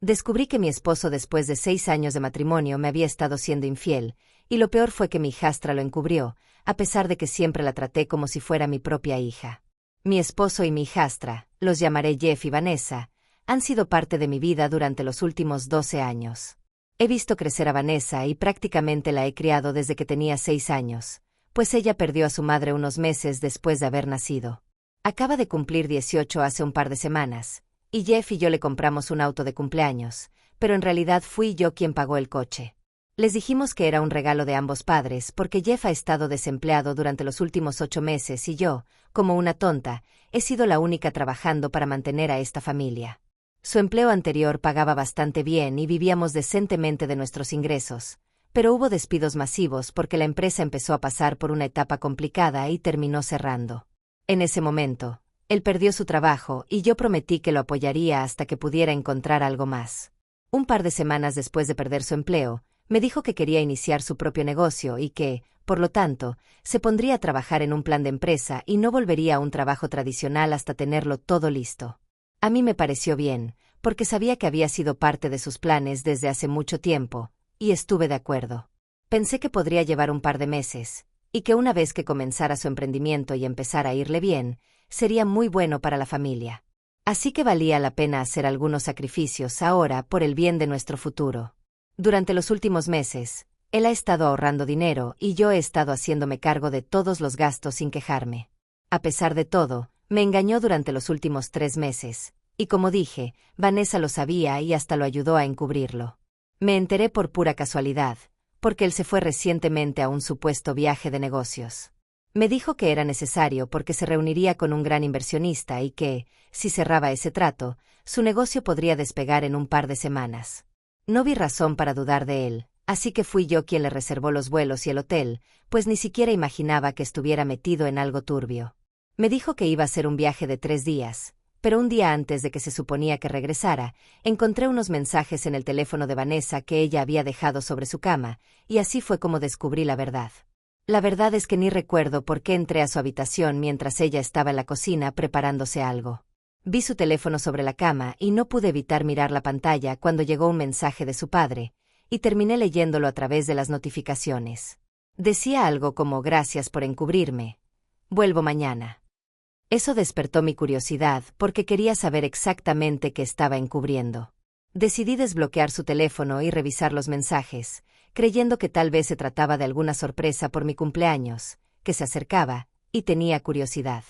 Descubrí que mi esposo después de 6 años de matrimonio me había estado siendo infiel, y lo peor fue que mi hijastra lo encubrió, a pesar de que siempre la traté como si fuera mi propia hija. Mi esposo y mi hijastra, los llamaré Jeff y Vanessa, han sido parte de mi vida durante los últimos 12 años. He visto crecer a Vanessa y prácticamente la he criado desde que tenía 6 años, pues ella perdió a su madre unos meses después de haber nacido. Acaba de cumplir 18 hace un par de semanas, y Jeff y yo le compramos un auto de cumpleaños, pero en realidad fui yo quien pagó el coche. Les dijimos que era un regalo de ambos padres porque Jeff ha estado desempleado durante los últimos 8 meses y yo, como una tonta, he sido la única trabajando para mantener a esta familia. Su empleo anterior pagaba bastante bien y vivíamos decentemente de nuestros ingresos, pero hubo despidos masivos porque la empresa empezó a pasar por una etapa complicada y terminó cerrando. En ese momento, él perdió su trabajo y yo prometí que lo apoyaría hasta que pudiera encontrar algo más. Un par de semanas después de perder su empleo, me dijo que quería iniciar su propio negocio y que, por lo tanto, se pondría a trabajar en un plan de empresa y no volvería a un trabajo tradicional hasta tenerlo todo listo. A mí me pareció bien, porque sabía que había sido parte de sus planes desde hace mucho tiempo, y estuve de acuerdo. Pensé que podría llevar un par de meses, y que una vez que comenzara su emprendimiento y empezara a irle bien, sería muy bueno para la familia. Así que valía la pena hacer algunos sacrificios ahora por el bien de nuestro futuro. Durante los últimos meses, él ha estado ahorrando dinero y yo he estado haciéndome cargo de todos los gastos sin quejarme. A pesar de todo, me engañó durante los últimos 3 meses, y como dije, Vanessa lo sabía y hasta lo ayudó a encubrirlo. Me enteré por pura casualidad, porque él se fue recientemente a un supuesto viaje de negocios. Me dijo que era necesario porque se reuniría con un gran inversionista y que, si cerraba ese trato, su negocio podría despegar en un par de semanas. No vi razón para dudar de él, así que fui yo quien le reservó los vuelos y el hotel, pues ni siquiera imaginaba que estuviera metido en algo turbio. Me dijo que iba a ser un viaje de 3 días, pero un día antes de que se suponía que regresara, encontré unos mensajes en el teléfono de Vanessa que ella había dejado sobre su cama, y así fue como descubrí la verdad. La verdad es que ni recuerdo por qué entré a su habitación mientras ella estaba en la cocina preparándose algo. Vi su teléfono sobre la cama y no pude evitar mirar la pantalla cuando llegó un mensaje de su padre, y terminé leyéndolo a través de las notificaciones. Decía algo como «Gracias por encubrirme. Vuelvo mañana». Eso despertó mi curiosidad porque quería saber exactamente qué estaba encubriendo. Decidí desbloquear su teléfono y revisar los mensajes, creyendo que tal vez se trataba de alguna sorpresa por mi cumpleaños, que se acercaba, y tenía curiosidad.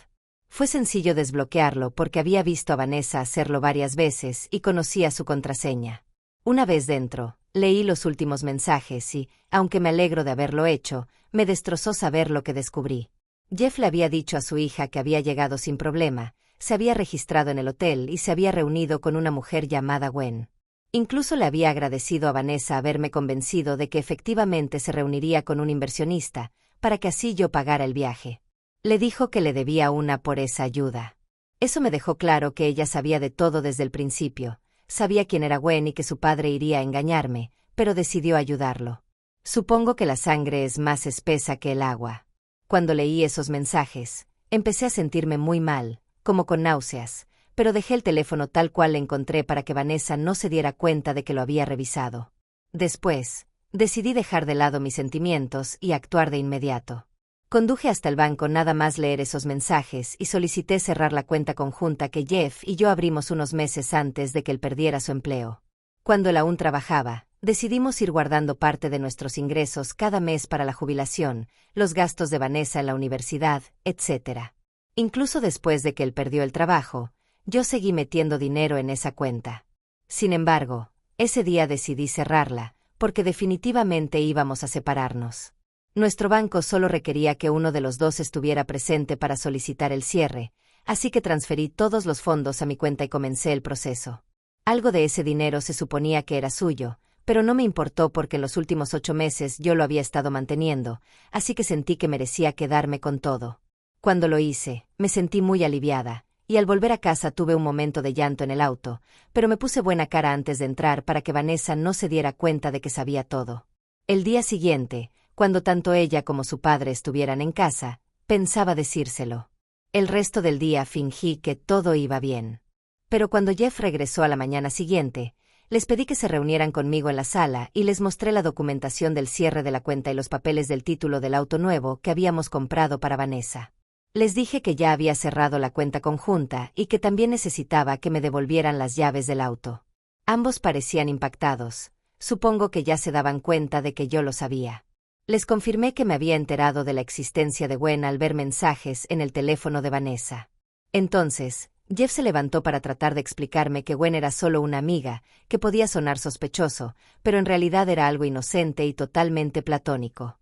Fue sencillo desbloquearlo porque había visto a Vanessa hacerlo varias veces y conocía su contraseña. Una vez dentro, leí los últimos mensajes y, aunque me alegro de haberlo hecho, me destrozó saber lo que descubrí. Jeff le había dicho a su hija que había llegado sin problema, se había registrado en el hotel y se había reunido con una mujer llamada Gwen. Incluso le había agradecido a Vanessa haberme convencido de que efectivamente se reuniría con un inversionista, para que así yo pagara el viaje. Le dijo que le debía una por esa ayuda. Eso me dejó claro que ella sabía de todo desde el principio, sabía quién era Gwen y que su padre iría a engañarme, pero decidió ayudarlo. Supongo que la sangre es más espesa que el agua. Cuando leí esos mensajes, empecé a sentirme muy mal, como con náuseas, pero dejé el teléfono tal cual le encontré para que Vanessa no se diera cuenta de que lo había revisado. Después, decidí dejar de lado mis sentimientos y actuar de inmediato. Conduje hasta el banco nada más leer esos mensajes y solicité cerrar la cuenta conjunta que Jeff y yo abrimos unos meses antes de que él perdiera su empleo. Cuando él aún trabajaba, decidimos ir guardando parte de nuestros ingresos cada mes para la jubilación, los gastos de Vanessa en la universidad, etc. Incluso después de que él perdió el trabajo, yo seguí metiendo dinero en esa cuenta. Sin embargo, ese día decidí cerrarla, porque definitivamente íbamos a separarnos. Nuestro banco solo requería que uno de los dos estuviera presente para solicitar el cierre, así que transferí todos los fondos a mi cuenta y comencé el proceso. Algo de ese dinero se suponía que era suyo, pero no me importó porque en los últimos 8 meses yo lo había estado manteniendo, así que sentí que merecía quedarme con todo. Cuando lo hice, me sentí muy aliviada, y al volver a casa tuve un momento de llanto en el auto, pero me puse buena cara antes de entrar para que Vanessa no se diera cuenta de que sabía todo. El día siguiente, cuando tanto ella como su padre estuvieran en casa, pensaba decírselo. El resto del día fingí que todo iba bien. Pero cuando Jeff regresó a la mañana siguiente, Les pedí que se reunieran conmigo en la sala y les mostré la documentación del cierre de la cuenta y los papeles del título del auto nuevo que habíamos comprado para Vanessa. Les dije que ya había cerrado la cuenta conjunta y que también necesitaba que me devolvieran las llaves del auto. Ambos parecían impactados. Supongo que ya se daban cuenta de que yo lo sabía. Les confirmé que me había enterado de la existencia de Gwen al ver mensajes en el teléfono de Vanessa. Entonces, Jeff se levantó para tratar de explicarme que Gwen era solo una amiga, que podía sonar sospechoso, pero en realidad era algo inocente y totalmente platónico.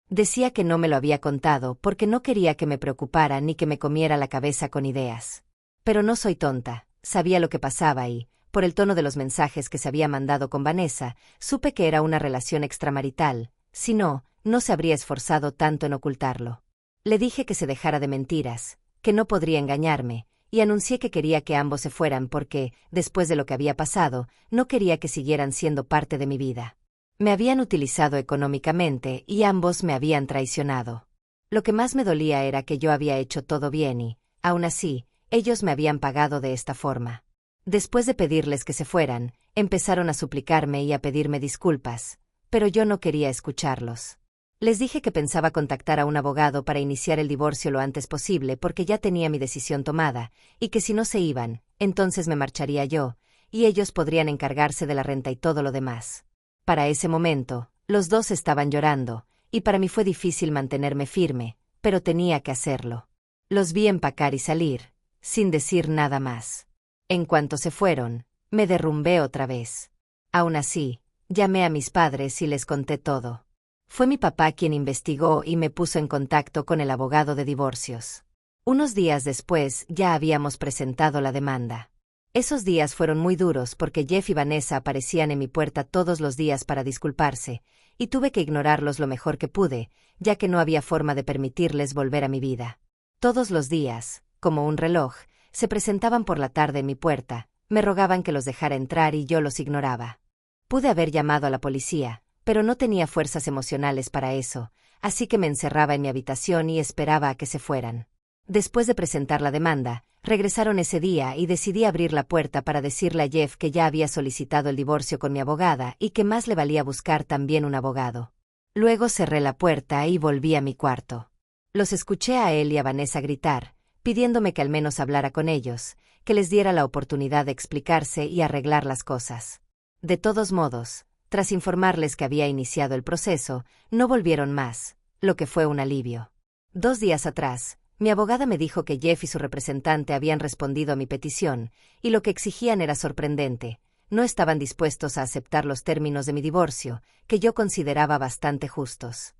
Decía que no me lo había contado porque no quería que me preocupara ni que me comiera la cabeza con ideas. Pero no soy tonta, sabía lo que pasaba y, por el tono de los mensajes que se había mandado con Vanessa, supe que era una relación extramarital. Si no, no se habría esforzado tanto en ocultarlo. Le dije que se dejara de mentiras, que no podría engañarme, y anuncié que quería que ambos se fueran porque, después de lo que había pasado, no quería que siguieran siendo parte de mi vida. Me habían utilizado económicamente y ambos me habían traicionado. Lo que más me dolía era que yo había hecho todo bien y, aún así, ellos me habían pagado de esta forma. Después de pedirles que se fueran, empezaron a suplicarme y a pedirme disculpas, pero yo no quería escucharlos. Les dije que pensaba contactar a un abogado para iniciar el divorcio lo antes posible porque ya tenía mi decisión tomada, y que si no se iban, entonces me marcharía yo, y ellos podrían encargarse de la renta y todo lo demás. Para ese momento, los dos estaban llorando, y para mí fue difícil mantenerme firme, pero tenía que hacerlo. Los vi empacar y salir, sin decir nada más. En cuanto se fueron, me derrumbé otra vez. Aún así, llamé a mis padres y les conté todo. Fue mi papá quien investigó y me puso en contacto con el abogado de divorcios. Unos días después ya habíamos presentado la demanda. Esos días fueron muy duros porque Jeff y Vanessa aparecían en mi puerta todos los días para disculparse, y tuve que ignorarlos lo mejor que pude, ya que no había forma de permitirles volver a mi vida. Todos los días, como un reloj, se presentaban por la tarde en mi puerta, me rogaban que los dejara entrar y yo los ignoraba. Pude haber llamado a la policía, pero no tenía fuerzas emocionales para eso, así que me encerraba en mi habitación y esperaba a que se fueran. Después de presentar la demanda, regresaron ese día y decidí abrir la puerta para decirle a Jeff que ya había solicitado el divorcio con mi abogada y que más le valía buscar también un abogado. Luego cerré la puerta y volví a mi cuarto. Los escuché a él y a Vanessa gritar, pidiéndome que al menos hablara con ellos, que les diera la oportunidad de explicarse y arreglar las cosas. De todos modos, tras informarles que había iniciado el proceso, no volvieron más, lo que fue un alivio. 2 días atrás, mi abogada me dijo que Jeff y su representante habían respondido a mi petición, y lo que exigían era sorprendente. No estaban dispuestos a aceptar los términos de mi divorcio, que yo consideraba bastante justos.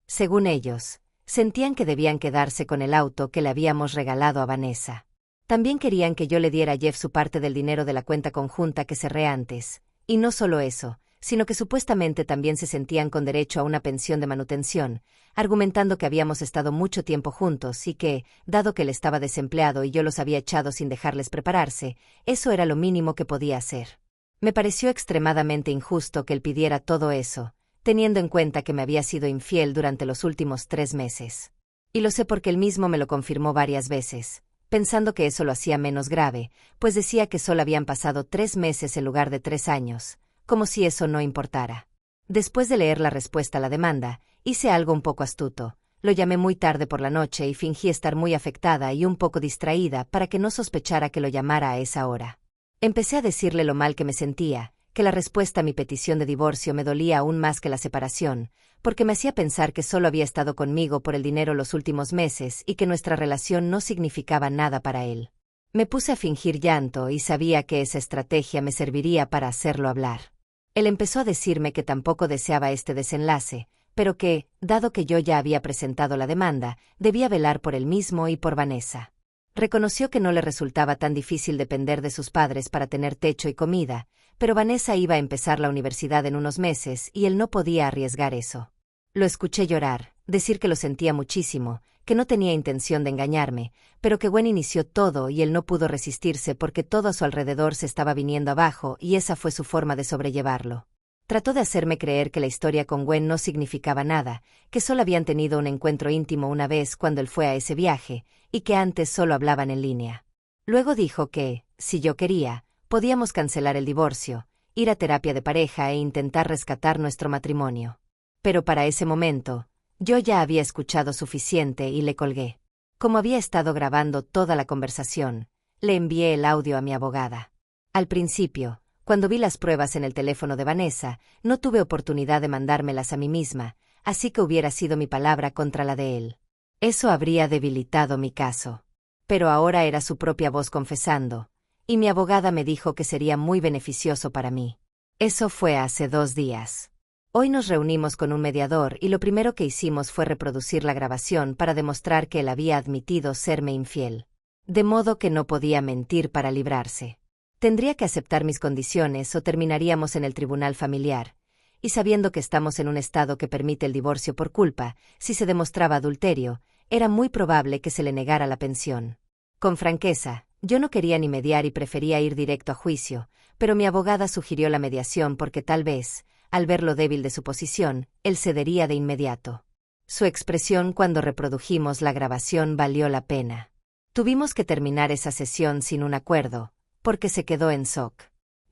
Según ellos, sentían que debían quedarse con el auto que le habíamos regalado a Vanessa. También querían que yo le diera a Jeff su parte del dinero de la cuenta conjunta que cerré antes, y no solo eso, sino que supuestamente también se sentían con derecho a una pensión de manutención, argumentando que habíamos estado mucho tiempo juntos y que, dado que él estaba desempleado y yo los había echado sin dejarles prepararse, eso era lo mínimo que podía hacer. Me pareció extremadamente injusto que él pidiera todo eso, teniendo en cuenta que me había sido infiel durante los últimos 3 meses. Y lo sé porque él mismo me lo confirmó varias veces, pensando que eso lo hacía menos grave, pues decía que solo habían pasado 3 meses en lugar de 3 años, como si eso no importara. Después de leer la respuesta a la demanda, hice algo un poco astuto. Lo llamé muy tarde por la noche y fingí estar muy afectada y un poco distraída para que no sospechara que lo llamara a esa hora. Empecé a decirle lo mal que me sentía, que la respuesta a mi petición de divorcio me dolía aún más que la separación, porque me hacía pensar que solo había estado conmigo por el dinero los últimos meses y que nuestra relación no significaba nada para él. Me puse a fingir llanto y sabía que esa estrategia me serviría para hacerlo hablar. Él empezó a decirme que tampoco deseaba este desenlace, pero que, dado que yo ya había presentado la demanda, debía velar por él mismo y por Vanessa. Reconoció que no le resultaba tan difícil depender de sus padres para tener techo y comida, pero Vanessa iba a empezar la universidad en unos meses y él no podía arriesgar eso. Lo escuché llorar, decir que lo sentía muchísimo, que no tenía intención de engañarme, pero que Gwen inició todo y él no pudo resistirse porque todo a su alrededor se estaba viniendo abajo y esa fue su forma de sobrellevarlo. Trató de hacerme creer que la historia con Gwen no significaba nada, que solo habían tenido un encuentro íntimo una vez cuando él fue a ese viaje, y que antes solo hablaban en línea. Luego dijo que, si yo quería, podíamos cancelar el divorcio, ir a terapia de pareja e intentar rescatar nuestro matrimonio. Pero para ese momento, yo ya había escuchado suficiente y le colgué. Como había estado grabando toda la conversación, le envié el audio a mi abogada. Al principio, cuando vi las pruebas en el teléfono de Vanessa, no tuve oportunidad de mandármelas a mí misma, así que hubiera sido mi palabra contra la de él. Eso habría debilitado mi caso. Pero ahora era su propia voz confesando, y mi abogada me dijo que sería muy beneficioso para mí. Eso fue hace 2 días. Hoy nos reunimos con un mediador y lo primero que hicimos fue reproducir la grabación para demostrar que él había admitido serme infiel. De modo que no podía mentir para librarse. Tendría que aceptar mis condiciones o terminaríamos en el tribunal familiar, y sabiendo que estamos en un estado que permite el divorcio por culpa, si se demostraba adulterio, era muy probable que se le negara la pensión. Con franqueza, yo no quería ni mediar y prefería ir directo a juicio, pero mi abogada sugirió la mediación porque tal vez, al ver lo débil de su posición, él cedería de inmediato. Su expresión cuando reprodujimos la grabación valió la pena. Tuvimos que terminar esa sesión sin un acuerdo, porque se quedó en shock.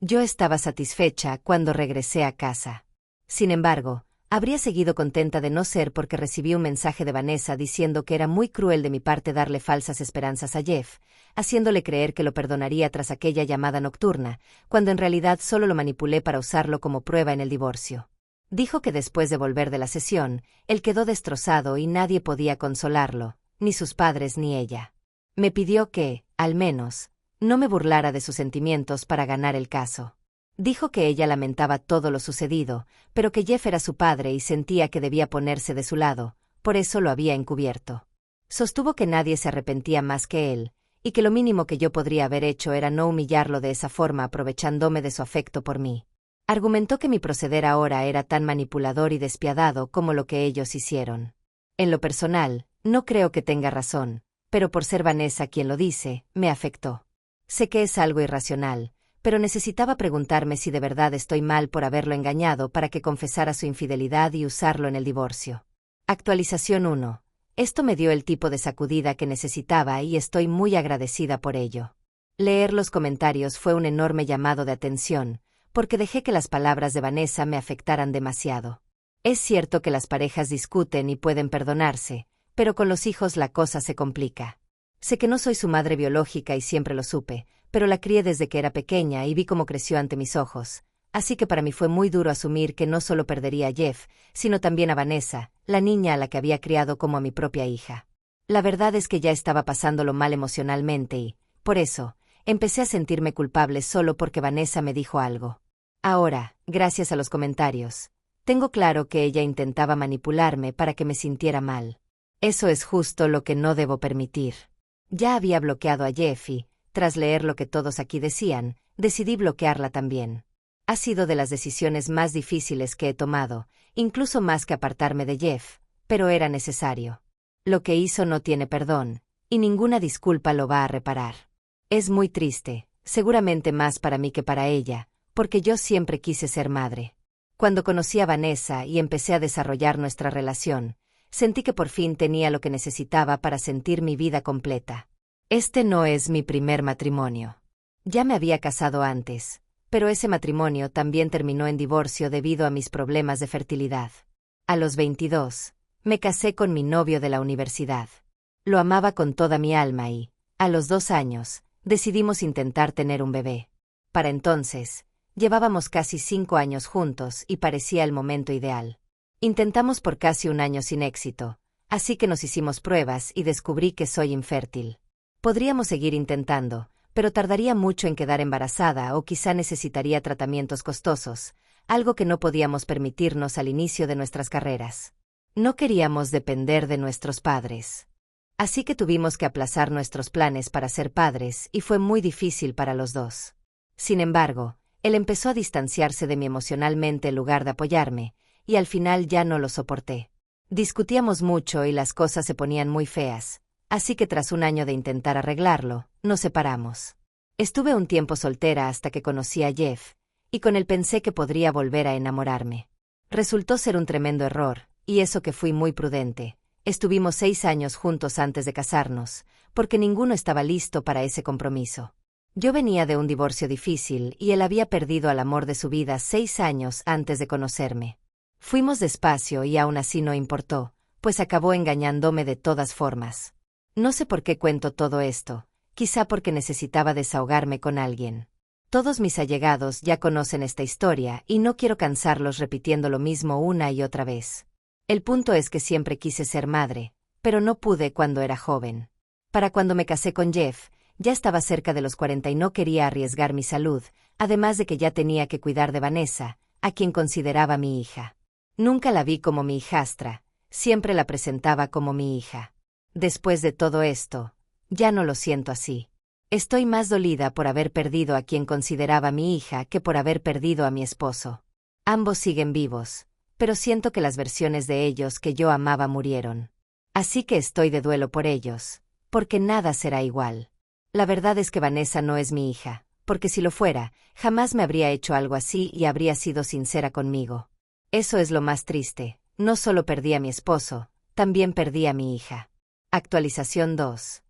Yo estaba satisfecha cuando regresé a casa. Sin embargo, habría seguido contenta de no ser porque recibí un mensaje de Vanessa diciendo que era muy cruel de mi parte darle falsas esperanzas a Jeff, haciéndole creer que lo perdonaría tras aquella llamada nocturna, cuando en realidad solo lo manipulé para usarlo como prueba en el divorcio. Dijo que después de volver de la sesión, él quedó destrozado y nadie podía consolarlo, ni sus padres ni ella. Me pidió que, al menos, no me burlara de sus sentimientos para ganar el caso. Dijo que ella lamentaba todo lo sucedido, pero que Jeff era su padre y sentía que debía ponerse de su lado, por eso lo había encubierto. Sostuvo que nadie se arrepentía más que él, y que lo mínimo que yo podría haber hecho era no humillarlo de esa forma aprovechándome de su afecto por mí. Argumentó que mi proceder ahora era tan manipulador y despiadado como lo que ellos hicieron. En lo personal, no creo que tenga razón, pero por ser Vanessa quien lo dice, me afectó. Sé que es algo irracional, pero necesitaba preguntarme si de verdad estoy mal por haberlo engañado para que confesara su infidelidad y usarlo en el divorcio. Actualización 1. Esto me dio el tipo de sacudida que necesitaba y estoy muy agradecida por ello. Leer los comentarios fue un enorme llamado de atención, porque dejé que las palabras de Vanessa me afectaran demasiado. Es cierto que las parejas discuten y pueden perdonarse, pero con los hijos la cosa se complica. Sé que no soy su madre biológica y siempre lo supe, pero la crié desde que era pequeña y vi cómo creció ante mis ojos, así que para mí fue muy duro asumir que no solo perdería a Jeff, sino también a Vanessa, la niña a la que había criado como a mi propia hija. La verdad es que ya estaba pasándolo mal emocionalmente y, por eso, empecé a sentirme culpable solo porque Vanessa me dijo algo. Ahora, gracias a los comentarios, tengo claro que ella intentaba manipularme para que me sintiera mal. Eso es justo lo que no debo permitir. Ya había bloqueado a Jeff y, tras leer lo que todos aquí decían, decidí bloquearla también. Ha sido de las decisiones más difíciles que he tomado, incluso más que apartarme de Jeff, pero era necesario. Lo que hizo no tiene perdón, y ninguna disculpa lo va a reparar. Es muy triste, seguramente más para mí que para ella, porque yo siempre quise ser madre. Cuando conocí a Vanessa y empecé a desarrollar nuestra relación, sentí que por fin tenía lo que necesitaba para sentir mi vida completa. Este no es mi primer matrimonio. Ya me había casado antes, pero ese matrimonio también terminó en divorcio debido a mis problemas de fertilidad. A los 22, me casé con mi novio de la universidad. Lo amaba con toda mi alma y, a los 2 años, decidimos intentar tener un bebé. Para entonces, llevábamos casi 5 años juntos y parecía el momento ideal. Intentamos por casi 1 año sin éxito, así que nos hicimos pruebas y descubrí que soy infértil. Podríamos seguir intentando, pero tardaría mucho en quedar embarazada o quizá necesitaría tratamientos costosos, algo que no podíamos permitirnos al inicio de nuestras carreras. No queríamos depender de nuestros padres. Así que tuvimos que aplazar nuestros planes para ser padres y fue muy difícil para los dos. Sin embargo, él empezó a distanciarse de mí emocionalmente en lugar de apoyarme, y al final ya no lo soporté. Discutíamos mucho y las cosas se ponían muy feas. Así que tras 1 año de intentar arreglarlo, nos separamos. Estuve un tiempo soltera hasta que conocí a Jeff, y con él pensé que podría volver a enamorarme. Resultó ser un tremendo error, y eso que fui muy prudente. Estuvimos 6 años juntos antes de casarnos, porque ninguno estaba listo para ese compromiso. Yo venía de un divorcio difícil y él había perdido al amor de su vida 6 años antes de conocerme. Fuimos despacio y aún así no importó, pues acabó engañándome de todas formas. No sé por qué cuento todo esto, quizá porque necesitaba desahogarme con alguien. Todos mis allegados ya conocen esta historia y no quiero cansarlos repitiendo lo mismo una y otra vez. El punto es que siempre quise ser madre, pero no pude cuando era joven. Para cuando me casé con Jeff, ya estaba cerca de los 40 y no quería arriesgar mi salud, además de que ya tenía que cuidar de Vanessa, a quien consideraba mi hija. Nunca la vi como mi hijastra, siempre la presentaba como mi hija. Después de todo esto, ya no lo siento así. Estoy más dolida por haber perdido a quien consideraba mi hija que por haber perdido a mi esposo. Ambos siguen vivos, pero siento que las versiones de ellos que yo amaba murieron. Así que estoy de duelo por ellos, porque nada será igual. La verdad es que Vanessa no es mi hija, porque si lo fuera, jamás me habría hecho algo así y habría sido sincera conmigo. Eso es lo más triste, no solo perdí a mi esposo, también perdí a mi hija. Actualización 2.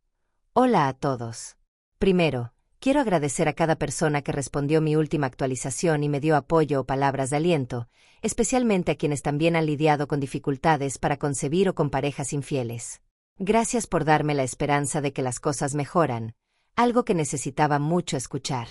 Hola a todos. Primero, quiero agradecer a cada persona que respondió mi última actualización y me dio apoyo o palabras de aliento, especialmente a quienes también han lidiado con dificultades para concebir o con parejas infieles. Gracias por darme la esperanza de que las cosas mejoran, algo que necesitaba mucho escuchar.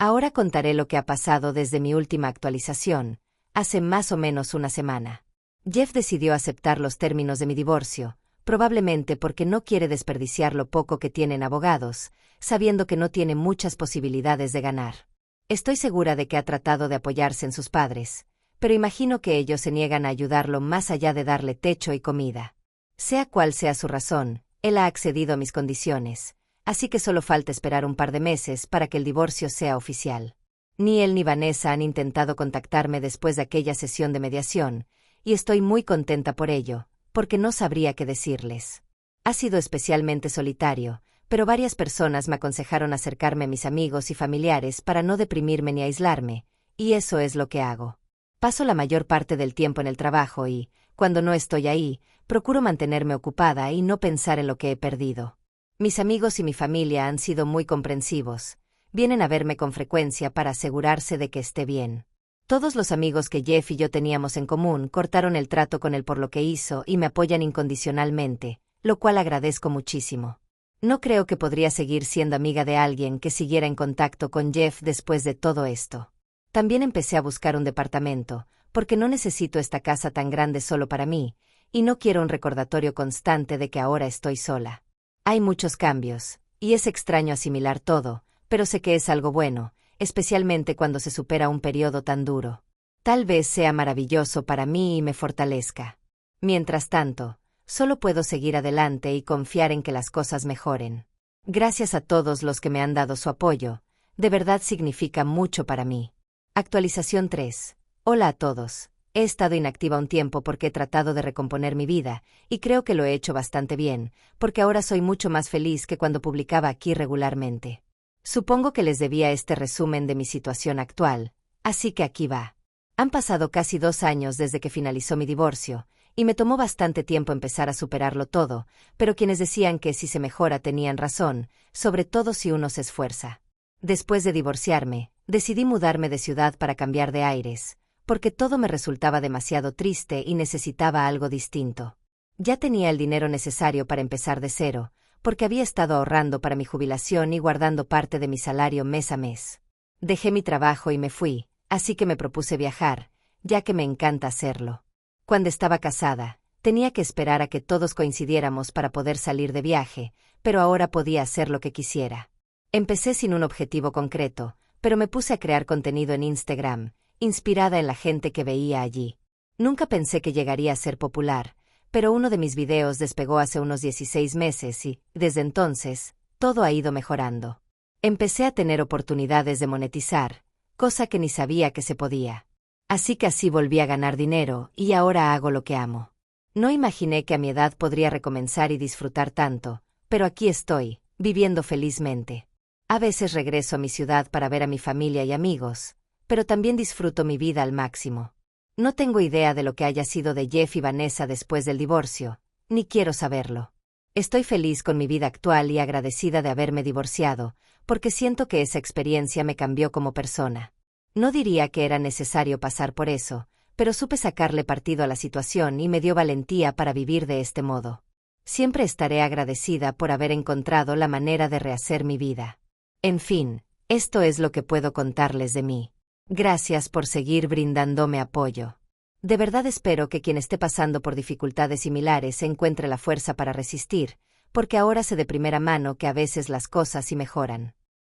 Ahora contaré lo que ha pasado desde mi última actualización, hace más o menos una semana. Jeff decidió aceptar los términos de mi divorcio, probablemente porque no quiere desperdiciar lo poco que tienen abogados, sabiendo que no tiene muchas posibilidades de ganar. Estoy segura de que ha tratado de apoyarse en sus padres, pero imagino que ellos se niegan a ayudarlo más allá de darle techo y comida. Sea cual sea su razón, él ha accedido a mis condiciones, así que solo falta esperar un par de meses para que el divorcio sea oficial. Ni él ni Vanessa han intentado contactarme después de aquella sesión de mediación, y estoy muy contenta por ello, porque no sabría qué decirles. Ha sido especialmente solitario, pero varias personas me aconsejaron acercarme a mis amigos y familiares para no deprimirme ni aislarme, y eso es lo que hago. Paso la mayor parte del tiempo en el trabajo y, cuando no estoy ahí, procuro mantenerme ocupada y no pensar en lo que he perdido. Mis amigos y mi familia han sido muy comprensivos. Vienen a verme con frecuencia para asegurarse de que esté bien. Todos los amigos que Jeff y yo teníamos en común cortaron el trato con él por lo que hizo y me apoyan incondicionalmente, lo cual agradezco muchísimo. No creo que podría seguir siendo amiga de alguien que siguiera en contacto con Jeff después de todo esto. También empecé a buscar un departamento, porque no necesito esta casa tan grande solo para mí, y no quiero un recordatorio constante de que ahora estoy sola. Hay muchos cambios, y es extraño asimilar todo, pero sé que es algo bueno, especialmente cuando se supera un periodo tan duro. Tal vez sea maravilloso para mí y me fortalezca. Mientras tanto, solo puedo seguir adelante y confiar en que las cosas mejoren. Gracias a todos los que me han dado su apoyo, de verdad significa mucho para mí. Actualización 3. Hola a todos. He estado inactiva un tiempo porque he tratado de recomponer mi vida, y creo que lo he hecho bastante bien, porque ahora soy mucho más feliz que cuando publicaba aquí regularmente. Supongo que les debía este resumen de mi situación actual, así que aquí va. Han pasado casi 2 años desde que finalizó mi divorcio, y me tomó bastante tiempo empezar a superarlo todo, pero quienes decían que si se mejora tenían razón, sobre todo si uno se esfuerza. Después de divorciarme, decidí mudarme de ciudad para cambiar de aires, porque todo me resultaba demasiado triste y necesitaba algo distinto. Ya tenía el dinero necesario para empezar de cero, porque había estado ahorrando para mi jubilación y guardando parte de mi salario mes a mes. Dejé mi trabajo y me fui, así que me propuse viajar, ya que me encanta hacerlo. Cuando estaba casada, tenía que esperar a que todos coincidiéramos para poder salir de viaje, pero ahora podía hacer lo que quisiera. Empecé sin un objetivo concreto, pero me puse a crear contenido en Instagram, inspirada en la gente que veía allí. Nunca pensé que llegaría a ser popular, pero uno de mis videos despegó hace unos 16 meses y, desde entonces, todo ha ido mejorando. Empecé a tener oportunidades de monetizar, cosa que ni sabía que se podía. Así que así volví a ganar dinero y ahora hago lo que amo. No imaginé que a mi edad podría recomenzar y disfrutar tanto, pero aquí estoy, viviendo felizmente. A veces regreso a mi ciudad para ver a mi familia y amigos, pero también disfruto mi vida al máximo. No tengo idea de lo que haya sido de Jeff y Vanessa después del divorcio, ni quiero saberlo. Estoy feliz con mi vida actual y agradecida de haberme divorciado, porque siento que esa experiencia me cambió como persona. No diría que era necesario pasar por eso, pero supe sacarle partido a la situación y me dio valentía para vivir de este modo. Siempre estaré agradecida por haber encontrado la manera de rehacer mi vida. En fin, esto es lo que puedo contarles de mí. Gracias por seguir brindándome apoyo. De verdad espero que quien esté pasando por dificultades similares encuentre la fuerza para resistir, porque ahora sé de primera mano que a veces las cosas sí mejoran.